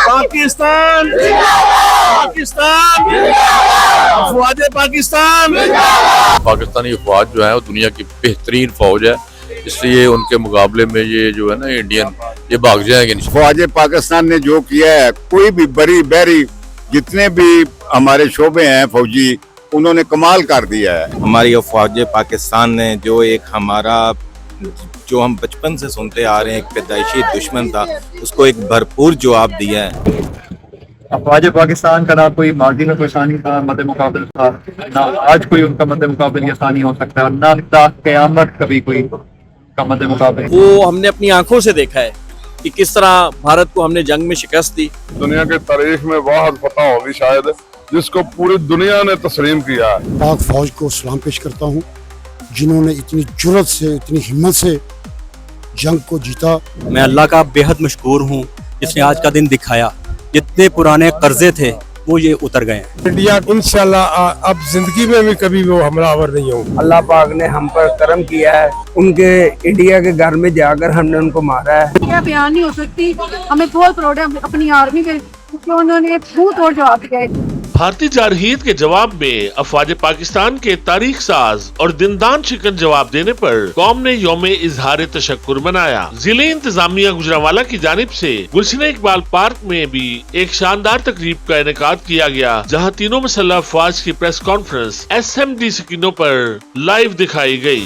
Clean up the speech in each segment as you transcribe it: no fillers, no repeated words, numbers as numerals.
पाकिस्तान पाकिस्तान अफवाज पाकिस्तान। पाकिस्तानी अफवाज जो है वो दुनिया की बेहतरीन फौज है, इसलिए उनके मुकाबले में ये जो है ना इंडियन ये भाग जाएंगे। फौज पाकिस्तान ने जो किया है, कोई भी बरी बहरी जितने भी हमारे शोबे हैं फौजी, उन्होंने कमाल कर दिया है। हमारी फौज पाकिस्तान ने जो एक हमारा जो हम बचपन से सुनते आ रहे हैं एक पैदाइशी दुश्मन था, उसको एक भरपूर जवाब दिया है। अफवाज पाकिस्तान का ना कोई माजी में कोई सानी था मद मुकाबल था, ना आज कोई उनका मद मुकाबल या सानी हो सकता है, ना क़यामत कभी कोई का मद मुकाबल। वो हमने अपनी आंखों से देखा है कि किस तरह भारत को हमने जंग में शिकस्त दी। दुनिया के तारीख में वाहिद फतह होगी शायद जिसको पूरी दुनिया ने तस्लीम किया है। पाक फौज को सलाम पेश करता हूँ, जिन्होंने इतनी जुर्रत से इतनी हिम्मत से जंग को जीता। मैं अल्लाह का बेहद मशकूर हूँ जिसने आज का दिन दिखाया, जितने पुराने कर्जे थे वो ये उतर गए हैं। इंडिया इंशाल्लाह अब जिंदगी में भी कभी वो हमलावर नहीं हो। अल्लाह पाक ने हम पर करम किया है, उनके इंडिया के घर में जाकर हमने उनको मारा है। क्या बयान नहीं हो सकती, हमें बहुत प्राउड है अपनी आर्मी पे, उन्होंने मुंह तोड़ जवाब दिया है। भारतीय जारहीत के जवाब में अफवाज पाकिस्तान के तारीख साज और दिनदान शिकन जवाब देने पर कौम ने यौम इजहार तशक्कुर मनाया। जिले इंतजामिया गुजरांवाला की जानिब से गुलशन इकबाल पार्क में भी एक शानदार तकरीब का इनेकाद किया गया, जहां तीनों मसल्लह अफवाज की प्रेस कॉन्फ्रेंस SMD स्क्रीनों पर लाइव दिखाई गई।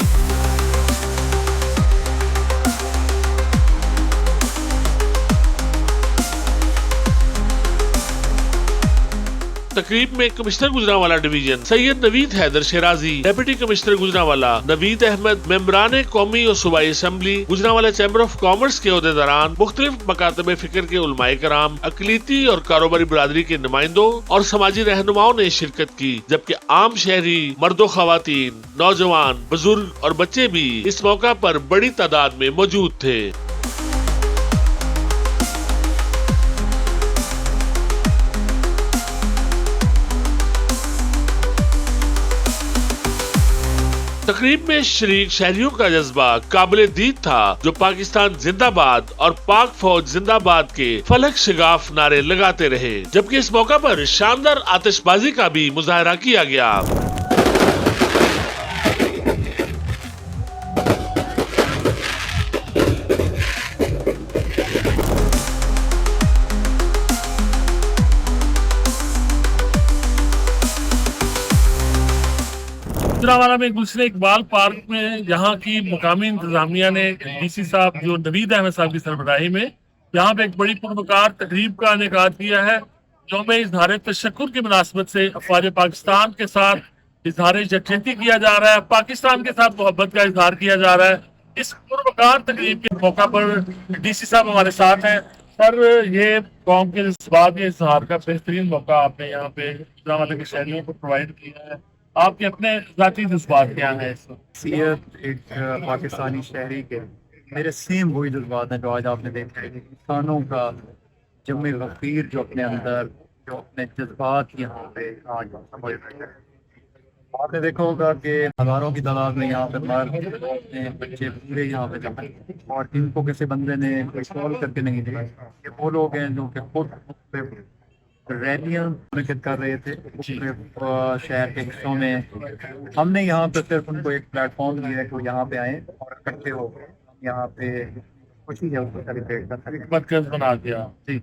तकरीब में commissioner Gujranwala division Syed Naveed Haider शराजी, deputy commissioner Gujranwala Naveed Ahmad, मेंबरान कौमी और सूबाई assembly, Gujranwala chamber of commerce के ओहदेदारान, मुख्तलिफ मकातब फिक्र के उलमाए कराम, अकलीती और कारोबारी बिरादरी के नुमाइंदों और समाजी रहनुमाओं ने शिरकत की, जबकि आम शहरी मर्दो खवातीन, नौजवान, बुजुर्ग और बच्चे भी इस मौका पर बड़ी तादाद में मौजूद थे। तकरीब में शरीक शहरियों का जज्बा काबिल दीद था, जो पाकिस्तान जिंदाबाद और पाक फौज जिंदाबाद के फलक शिगाफ नारे लगाते रहे, जबकि इस मौका पर शानदार आतिशबाजी का भी मुजाहरा किया गया। गुजरांवाला में गुलशन इकबाल पार्क में यहाँ की मुकामी इंतजामिया ने DC साहब जो नवीद अहमद साहब की सरबराही में यहाँ पे एक बड़ी पुरमकार तकरीब का इनेकाद किया है। यौम इजहार तशक्कुर की मुनासबत से अफवाज पाकिस्तान के साथ इजहार यकजहती किया जा रहा है, पाकिस्तान के साथ मोहब्बत का इजहार किया जा रहा है। इस पुरमकार तकरीब के मौका पर DC साहब हमारे साथ हैं। सर, ये कौम के जज्बात के इजहार का बेहतरीन मौका आपने यहाँ पे गुजरांवाला के शहरियों को प्रोवाइड किया है, आपके अपने ज़ाती जज्बात क्या हैं? सीरत एक पाकिस्तानी शहरी के मेरे सेम वही जज्बात हैं जो आज आपने देखे हैं। इंसानों का जम्मे गफीर जो अपने अंदर जो अपने जज्बात यहाँ पे आज समझ रहे हैं। आपने देखा होगा कि हज़ारों की तादाद में यहाँ पे मर्द बच्चे पूरे यहाँ पे जमा हैं, और इनको किसी बंदे ने कोई कॉल करके नहीं दिया। ये वो लोग हैं जो कि खुद रैलियां मुनक़िद कर रहे थे शहर के हिस्सों में। हमने यहाँ पे सिर्फ उनको एक प्लेटफॉर्म दिया है कि वो यहाँ पे आए और इकट्ठे हो यहाँ पे खुशी है उसको सेलिब्रेट करना बना दिया जी।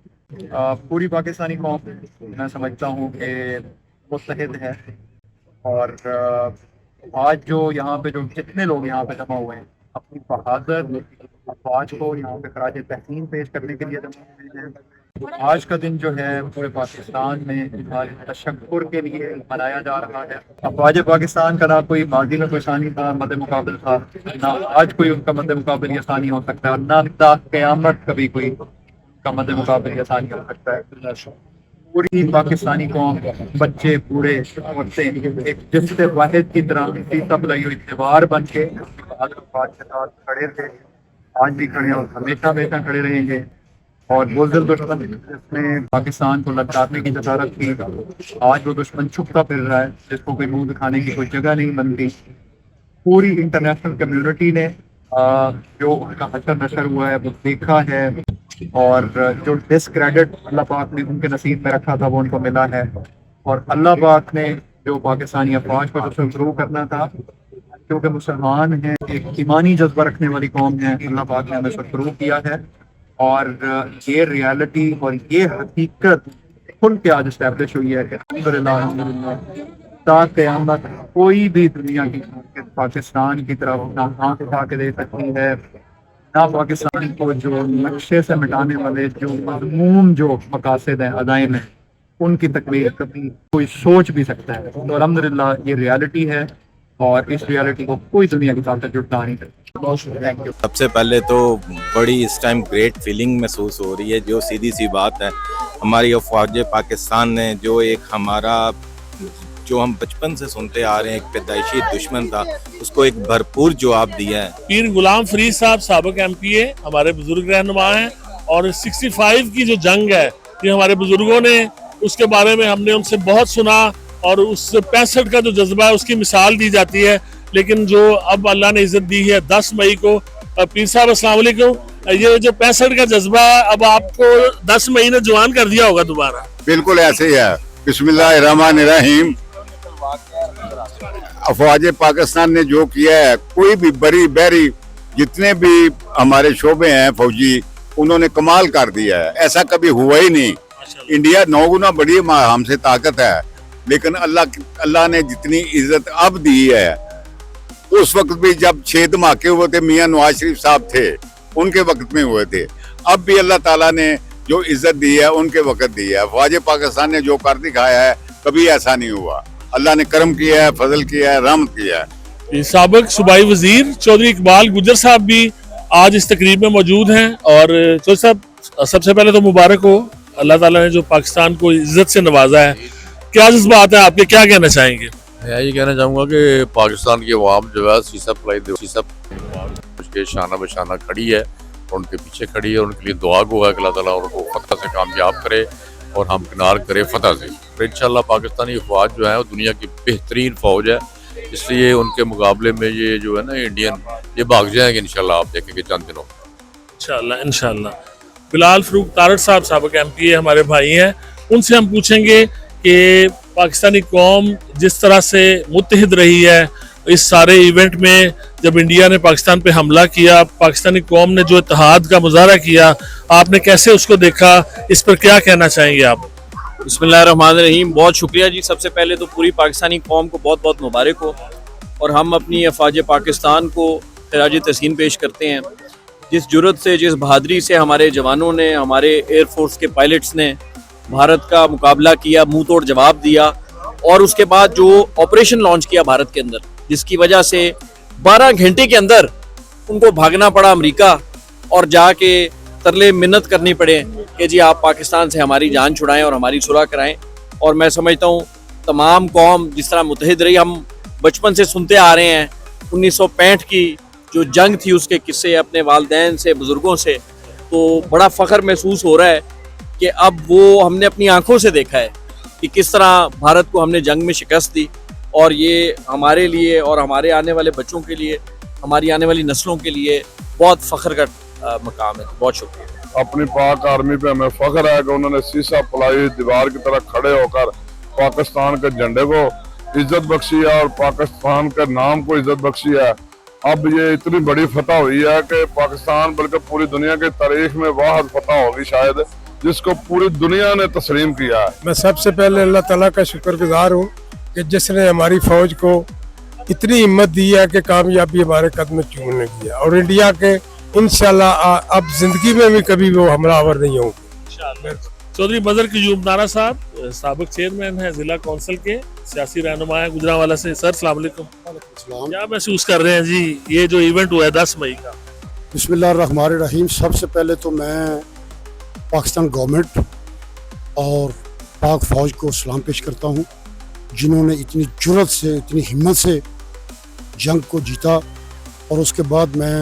पूरी पाकिस्तानी कौम मैं समझता हूँ कि मुत्तहिद है, और आज जो यहाँ पे जो जितने लोग यहाँ पे जमा हुए हैं अपनी बहादुर अफवाज को यहाँ पे खराज तहसीन पेश करने के लिए जमा हुए हैं। आज का दिन जो है पूरे पाकिस्तान में तशक्कुर के लिए मनाया जा रहा है। अफवाज पाकिस्तान का ना कोई माजी में कोई सानी था मद मुकाबल था, ना आज कोई उनका मद मुकाबल या सानी हो सकता है, और ना क़यामत कभी कोई का मद मुकाबल या सानी हो सकता है। पूरी पाकिस्तानी कौम, बच्चे, बूढ़े, औरतें एक जिस्म वाहिद की तरह सब लगी हुई दीवार बन के खड़े थे, आज भी खड़े और हमेशा हमेशा खड़े रहेंगे। और बुज़दिल दुश्मन जिसने पाकिस्तान को ललकारने की जसारत की, आज वो दुश्मन छुपता फिर रहा है, जिसको कोई मुंह दिखाने की कोई जगह नहीं बनती। पूरी इंटरनेशनल कम्युनिटी ने जो उनका हशर नशर हुआ है वो देखा है, اور جو ڈسکریڈٹ اللہ پاک نے ان کے نصیب میں رکھا تھا وہ ان کو ملا ہے، اور اللہ پاک نے جو پاکستانی افواج کو جو سرخرو کرنا تھا، کیونکہ مسلمان ہیں، ایک ایمانی جذبہ رکھنے والی قوم ہے، اللہ پاک نے ہمیں سرخرو کیا ہے، اور یہ ریالٹی اور یہ حقیقت کھل کے آج اسٹیبلش ہوئی ہے کہ الحمدللہ تا قیامت کوئی بھی دنیا کی پاکستان کی طرف نہ ہاتھ اٹھا کے دے سکتی ہے، نہ پاکستان کو جو نقشے سے مٹانے والے جو مذموم جو مقاصد ہیں، عزائم ہیں، ان کی تکمیل کبھی کوئی سوچ بھی سکتا ہے۔ تو الحمدللہ یہ ریالٹی ہے، اور اس ریالٹی کو کوئی دنیا کی طاقت جھٹلا نہیں سکتی۔ Thank you. سب سے پہلے تو بڑی اس ٹائم گریٹ فیلنگ محسوس ہو رہی ہے، جو سیدھی سی بات ہے، ہماری افواج پاکستان نے جو ایک ہمارا جو ہم بچپن سے سنتے آ رہے ہیں ایک پیدائشی دشمن تھا، اس کو ایک بھرپور جواب دیا ہے۔ پیر غلام فرید صاحب سابق ایم پی اے ہمارے بزرگ رہنما ہیں، اور 65 کی جو جنگ ہے یہ ہمارے بزرگوں نے اس کے بارے میں ہم نے ان سے بہت سنا، اور اس 65 کا جو جذبہ ہے اس کی مثال دی جاتی ہے، لیکن جو اب اللہ نے عزت دی ہے 10 مئی کو، پیر صاحب السلام علیکم، یہ جو 65 کا جذبہ اب آپ کو 10 مئی نے جوان کر دیا ہوگا دوبارہ۔ بالکل ایسے ہی ہے۔ بسم اللہ الرحمن الرحیم۔ افواج پاکستان نے جو کیا ہے، کوئی بھی بری بحری جتنے بھی ہمارے شعبے ہیں فوجی، انہوں نے کمال کر دیا ہے، ایسا کبھی ہوا ہی نہیں۔ انڈیا 9 گنا بڑی ہم سے طاقت ہے، لیکن اللہ نے جتنی عزت اب دی ہے، اس وقت بھی جب 6 دھماکے ہوئے تھے میاں نواز شریف صاحب تھے ان کے وقت میں ہوئے تھے، اب بھی اللہ تعالیٰ نے جو عزت دی ہے ان کے وقت دی ہے۔ افواج پاکستان نے جو کر دکھایا ہے کبھی ایسا نہیں ہوا، اللہ نے کرم کیا ہے، فضل کیا ہے، رحمت کیا ہے۔ سابق صوبائی وزیر چودھری اقبال گجر صاحب بھی آج اس تقریب میں موجود ہیں، اور چودھری صاحب سب سے پہلے تو مبارک ہو، اللہ تعالیٰ نے جو پاکستان کو عزت سے نوازا ہے، کیا جذبات ہیں آپ کے، کیا کہنا چاہیں گے؟ میں یہ کہنا چاہوں گا کہ پاکستان کی عوام جو ہے سیسا پلائی کے شانہ بشانہ کھڑی ہے، اور ان کے پیچھے کھڑی ہے، اور ان کے لیے دعا گو ہے کہ اللہ تعالیٰ ان کو فتح سے کامیاب کرے اور ہمکنار کرے فتح سے۔ اور انشاءاللہ پاکستانی افواج جو ہے وہ دنیا کی بہترین فوج ہے، اس لیے ان کے مقابلے میں یہ جو ہے نا انڈین یہ بھاگ جائیں گے انشاءاللہ، آپ دیکھیں گے چند دنوں میں انشاءاللہ۔ بلال فروخ تارڑ صاحب سابق ایم پی اے ہمارے بھائی ہیں، ان سے ہم پوچھیں گے کہ پاکستانی قوم جس طرح سے متحد رہی ہے اس سارے ایونٹ میں، جب انڈیا نے پاکستان پہ حملہ کیا، پاکستانی قوم نے جو اتحاد کا مظاہرہ کیا، آپ نے کیسے اس کو دیکھا، اس پر کیا کہنا چاہیں گے آپ؟ بسم اللہ الرحمن الرحیم۔ بہت شکریہ جی، سب سے پہلے تو پوری پاکستانی قوم کو بہت بہت مبارک ہو، اور ہم اپنی افواج پاکستان کو خراج تحسین پیش کرتے ہیں۔ جس جرت سے، جس بہادری سے ہمارے جوانوں نے، ہمارے ایئر فورس کے پائلٹس نے بھارت کا مقابلہ کیا، منہ توڑ جواب دیا، اور اس کے بعد جو آپریشن لانچ کیا بھارت کے اندر، جس کی وجہ سے 12 گھنٹے کے اندر ان کو بھاگنا پڑا امریکہ، اور جا کے ترلے منت کرنی پڑے کہ جی آپ پاکستان سے ہماری جان چھڑائیں اور ہماری صلح کرائیں۔ اور میں سمجھتا ہوں تمام قوم جس طرح متحد رہی، ہم بچپن سے سنتے آ رہے ہیں 1965 کی جو جنگ تھی اس کے قصے اپنے والدین سے، بزرگوں سے، تو بڑا فخر محسوس ہو رہا ہے کہ اب وہ ہم نے اپنی آنکھوں سے دیکھا ہے کہ کس طرح بھارت کو ہم نے جنگ میں شکست دی، اور یہ ہمارے لیے اور ہمارے آنے والے بچوں کے لیے، ہماری آنے والی نسلوں کے لیے بہت فخر کا مقام ہے۔ بہت شکریہ۔ اپنی پاک آرمی پہ ہمیں فخر ہے کہ انہوں نے سیسا پلائی دیوار کی طرح کھڑے ہو کر پاکستان کے جھنڈے کو عزت بخشی ہے، اور پاکستان کے نام کو عزت بخشی ہے۔ اب یہ اتنی بڑی فتح ہوئی ہے کہ پاکستان بلکہ پوری دنیا کی تاریخ میں واحد فتح ہوگی شاید، جس کو پوری دنیا نے تسلیم کیا ہے۔ میں سب سے پہلے اللہ تعالیٰ کا شکر گزار ہوں کہ جس نے ہماری فوج کو اتنی ہمت دی ہے کہ کامیابی ہمارے قدم چومنے کی ہے، اور انڈیا کے انشاءاللہ اب زندگی میں بھی کبھی وہ حملہ آور نہیں ہوں گے۔ چودھری مظہر قیوم نارا صاحب سابق چیئرمین ہیں ضلع کونسل کے، سیاسی رہنما ہیں گجرانوالہ سے۔ سر السلام علیکم، کیا محسوس کر رہے ہیں جی یہ جو ایونٹ ہوا ہے 10 مئی کا؟ بسم اللہ الرحمن الرحیم۔ سب سے پہلے تو میں پاکستان گورنمنٹ اور پاک فوج کو سلام پیش کرتا ہوں، جنہوں نے اتنی جرت سے، اتنی ہمت سے جنگ کو جیتا، اور اس کے بعد میں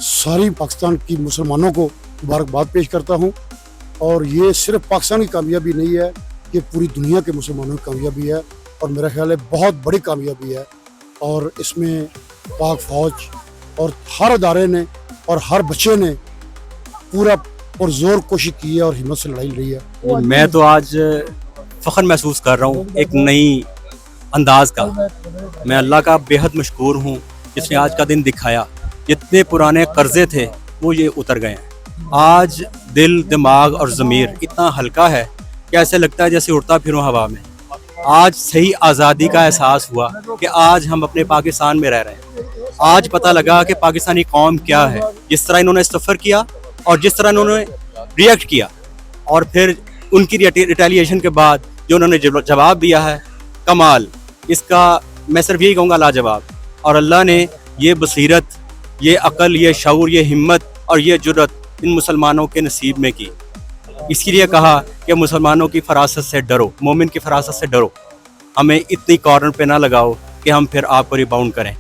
ساری پاکستان کی مسلمانوں کو مبارکباد پیش کرتا ہوں۔ اور یہ صرف پاکستان کی کامیابی نہیں ہے، یہ پوری دنیا کے مسلمانوں کی کامیابی ہے، اور میرا خیال ہے بہت بڑی کامیابی ہے، اور اس میں پاک فوج اور ہر ادارے نے اور ہر بچے نے پورا और जोर कोशिश की है और हिम्मत से लड़ाई लड़ी है। मैं तो आज फ़ख्र महसूस कर रहा हूँ एक नई अंदाज का। मैं अल्लाह का बेहद मशकूर हूँ जिसने आज का दिन दिखाया। जितने पुराने कर्जे थे वो ये उतर गए हैं। आज दिल, दिमाग और ज़मीर इतना हल्का है कि ऐसे लगता है जैसे उड़ता फिरूं हवा में। आज सही आज़ादी का एहसास हुआ कि आज हम अपने पाकिस्तान में रह रहे हैं। आज पता लगा कि पाकिस्तानी कौम क्या है। जिस तरह इन्होंने सफ़र किया और जिस तरह इन्होंने रिएक्ट किया और फिर उनकी रिटेलिएशन के बाद जो उन्होंने जवाब दिया है, कमाल। इसका मैं सिर्फ यही कहूँगा, लाजवाब। और अल्लाह ने ये बसीरत, ये अक़ल, ये शऊर, ये हिम्मत और ये जुर्रत इन मुसलमानों के नसीब में की। इसके लिए कहा कि मुसलमानों की फरासत से डरो, मोमिन की फरासत से डरो। हमें इतनी कॉर्नर पे ना लगाओ कि हम फिर आपको रिबाउंड करें।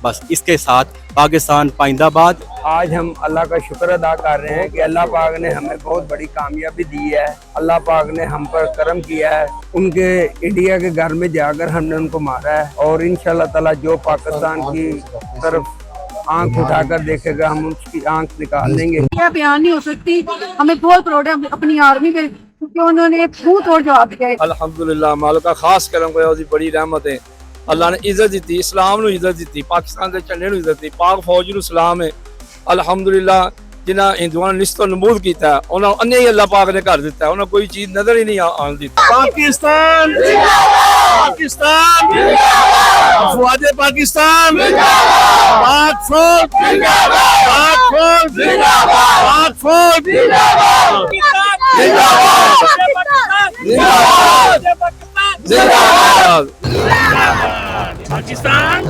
बस इसके साथ पाकिस्तान पाइंदाबाद। आज हम अल्लाह का शुक्र अदा कर रहे हैं कि अल्लाह पाक ने हमें बहुत बड़ी कामयाबी दी है। अल्लाह पाक ने हम पर करम किया है। उनके इंडिया के घर में जाकर हमने उनको मारा है और इंशाल्लाह ताला जो पाकिस्तान की तरफ आंख उठाकर देखेगा हम उसकी आंख निकाल देंगे। यह बयान नहीं हो सकती। हमें बहुत प्राउड है अपनी आर्मी पे क्योंकि उन्होंने मुंह तोड़ जवाब दिया है। अल्हम्दुलिल्लाह, मालिक का खास करम कोई उसकी बड़ी रहमत है। अल्लाह ने इज्जत दी, इस्लाम ਨੂੰ इज्जत दी, पाकिस्तान के झंडे ਨੂੰ इज्जत दी, पाक फौज ਨੂੰ सलाम है। अल्हम्दुलिल्लाह, जिन्हें हिंदुओं ने निस्तो नमूद किया उन्होंने अन्य ही अल्लाह पाक ने कर दिता, उन्हें कोई चीज नजर ही नहीं आने दी। पाकिस्तान पाकिस्तान अफवाज पाकिस्तान, पाक फौज पाक फौज पाक फौज जिंदाबाद पाकिस्तान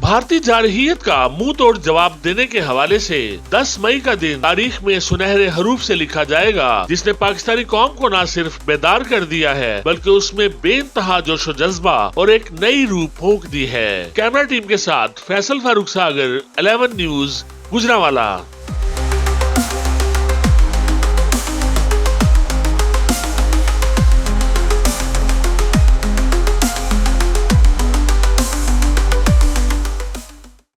भारतीय जारहियत का मुंह तोड़ जवाब देने के हवाले से 10 मई का दिन तारीख में सुनहरे हरूफ से लिखा जाएगा, जिसने पाकिस्तानी कौम को न सिर्फ बेदार कर दिया है बल्कि उसमें बेइंतहा जोश व जज्बा और एक नई रूह फूंक दी है। कैमरा टीम के साथ फैसल फारूक सागर, 11 न्यूज, गुजरांवाला।